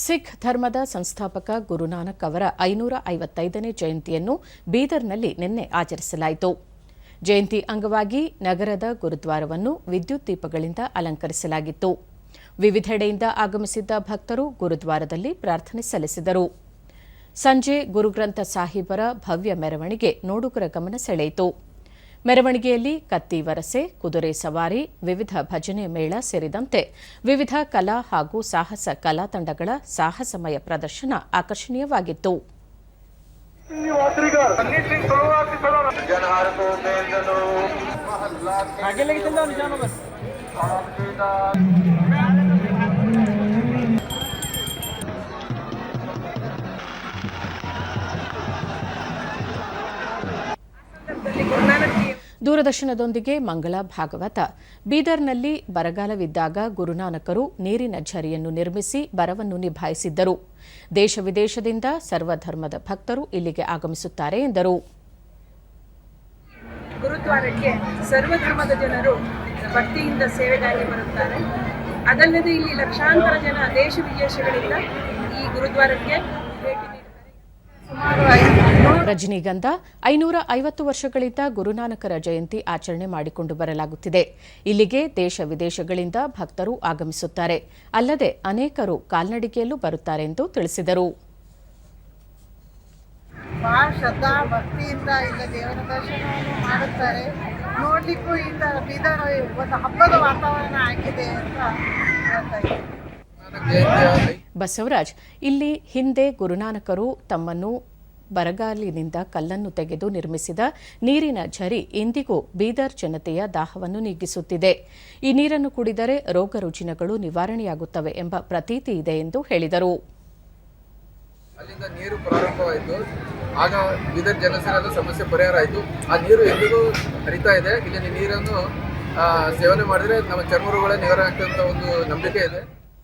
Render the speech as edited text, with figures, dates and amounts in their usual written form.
ಸಿಖ್ ಧರ್ಮದ ಸಂಸ್ಥಾಪಕ ಗುರುನಾನಕ್ ಅವರ 555ನೇ ಜಯಂತಿಯನ್ನು ಬೀದರ್ನಲ್ಲಿ ನಿನ್ನೆ ಆಚರಿಸಲಾಯಿತು. ಜಯಂತಿ ಅಂಗವಾಗಿ ನಗರದ ಗುರುದ್ವಾರವನ್ನು ವಿದ್ಯುತ್ ದೀಪಗಳಿಂದ ಅಲಂಕರಿಸಲಾಗಿತ್ತು. ವಿವಿಧೆಡೆಯಿಂದ ಆಗಮಿಸಿದ್ದ ಭಕ್ತರು ಗುರುದ್ವಾರದಲ್ಲಿ ಪ್ರಾರ್ಥನೆ ಸಲ್ಲಿಸಿದರು. ಸಂಜೆ ಗುರುಗ್ರಂಥ ಸಾಹಿಬರ ಭವ್ಯ ಮೆರವಣಿಗೆ ನೋಡುಗರ ಗಮನ ಸೆಳೆಯಿತು. ಮೆರವಣಿಗೆಯಲ್ಲಿ ಕತ್ತಿ ವರಸೆ, ಕುದುರೆ ಸವಾರಿ, ವಿವಿಧ ಭಜನೆ ಮೇಳ ಸೇರಿದಂತೆ ವಿವಿಧ ಕಲಾ ಹಾಗೂ ಸಾಹಸ ಕಲಾ ತಂಡಗಳ ಸಾಹಸಮಯ ಪ್ರದರ್ಶನ ಆಕರ್ಷಣೀಯವಾಗಿತ್ತು. ದೂರದರ್ಶನದೊಂದಿಗೆ ಮಂಗಳ ಭಾಗವತ ಬೀದರ್ನಲ್ಲಿ ಬರಗಾಲವಿದ್ದಾಗ ಗುರುನಾನಕರು ನೀರಿನ ಝರಿಯನ್ನು ನಿರ್ಮಿಸಿ ಬರವನ್ನು ನಿಭಾಯಿಸಿದ್ದರು. ದೇಶ ವಿದೇಶದಿಂದ ಸರ್ವಧರ್ಮದ ಭಕ್ತರು ಇಲ್ಲಿಗೆ ಆಗಮಿಸುತ್ತಾರೆ ಎಂದರು. ಗುರುದ್ವಾರಕ್ಕೆ ಸರ್ವಧರ್ಮದ ಜನರು ಭಕ್ತಿಯಿಂದ ಸೇವೆಗಾಗಿ ಬರುತ್ತಾರೆ. ಅದಲ್ಲದೆ ಇಲ್ಲಿ ಲಕ್ಷಾಂತರ ಜನ ದೇಶ ವಿದೇಶಗಳಿಂದ ಈ ಗುರುದ್ವಾರಕ್ಕೆ ಭೇಟಿ ನೀಡುತ್ತಾರೆ. ರಜನಿಗಂಧ 550 ವರ್ಷಗಳಿಂದ ಗುರುನಾನಕರ ಜಯಂತಿ ಆಚರಣೆ ಮಾಡಿಕೊಂಡು ಬರಲಾಗುತ್ತಿದೆ. ಇಲ್ಲಿಗೆ ದೇಶ ವಿದೇಶಗಳಿಂದ ಭಕ್ತರು ಆಗಮಿಸುತ್ತಾರೆ. ಅಲ್ಲದೆ ಅನೇಕರು ಕಾಲ್ನಡಿಗೆಯಲ್ಲೂ ಬರುತ್ತಾರೆ ಎಂದು ತಿಳಿಸಿದರು. ಬಹಳ ಶ್ರದ್ಧಾ ಭಕ್ತಿಯಿಂದ ಇಲ್ಲ ದೇವರ ದರ್ಶನವನ್ನು ಮಾಡುತ್ತಾರೆ. ನೋಡ್ಲಿಕ್ಕೂ ಇಂದ ಬೀದರ್ ಒಂದು ಹಬ್ಬದ ವಾತಾವರಣ ಆಗಿದೆ ಅಂತ ಹೇಳ್ತಾ ಇದ್ದಾರೆ. ಬಸವರಾಜ್, ಇಲ್ಲಿ ಹಿಂದೆ ಗುರುನಾನಕರು ತಮ್ಮನ್ನು ಬರಗಾಲಿನಿಂದ ಕಲ್ಲನ್ನು ತೆಗೆದು ನಿರ್ಮಿಸಿದ ನೀರಿನ ಝರಿ ಇಂದಿಗೂ ಬೀದರ್ ಜನತೆಯ ದಾಹವನ್ನು ನೀಗಿಸುತ್ತಿದೆ. ಈ ನೀರನ್ನು ಕುಡಿದರೆ ರೋಗ ರುಜಿನಗಳು ನಿವಾರಣೆಯಾಗುತ್ತವೆ ಎಂಬ ಪ್ರತೀತಿ ಇದೆ ಎಂದು ಹೇಳಿದರು. ಅಲ್ಲಿಂದ ನೀರು ಪ್ರಾರಂಭವಾಯಿತು. ಆಗ ಬೀದರ್ ಜನಸಾರದ ಸಮಸ್ಯೆ ಪರಿಹಾರ ಆಯಿತು. ಆ ನೀರು ಎಂದಿಗೂ ಹರಿತಾ ಇದೆ. ಇಲ್ಲಿನ ನೀರನ್ನು ಸೇವನೆ ಮಾಡಿದರೆ ನಮ್ಮ ಚರ್ಮ ರೋಗಗಳ ನಿವಾರಣೆ ಆಗ್ತಂತ ಒಂದು ನಂಬಿಕೆ ಇದೆ.